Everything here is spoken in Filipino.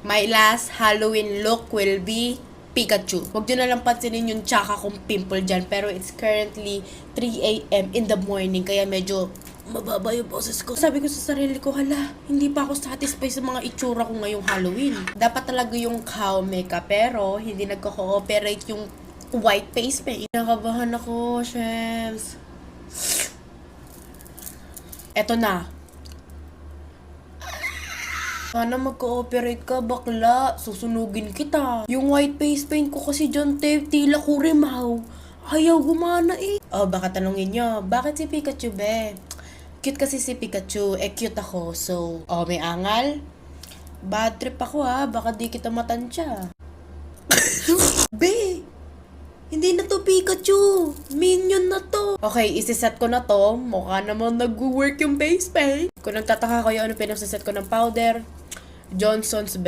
My last Halloween look will be Pikachu. Huwag nyo na lang pansinin yung tsaka kong pimple dyan. Pero it's currently 3 a.m. in the morning. Kaya medyo mababa yung boses ko. Sabi ko sa sarili ko, hala, hindi pa ako satisfied sa mga itsura ko ngayong Halloween. Dapat talaga yung cow makeup. Pero hindi nagko-cooperate yung white face paint. Nakabahan ako, chefs. Eto na. Sana mag-cooperate ka, bakla. Susunugin kita. Yung white face paint ko kasi dyan, tila kurimaw. Ayaw gumana eh. Oh, baka tanongin nyo, bakit si Pikachu, be? Cute kasi si Pikachu. Cute ako. So, may angal? Bad trip ako ha. Baka di kita matansya. Be! Hindi na to Pikachu! Minion na to! Okay, isiset ko na to. Mukha naman nag-work yung face paint. Kung nagtataka kayo ano pinagsiset ko ng powder, Johnson's Best.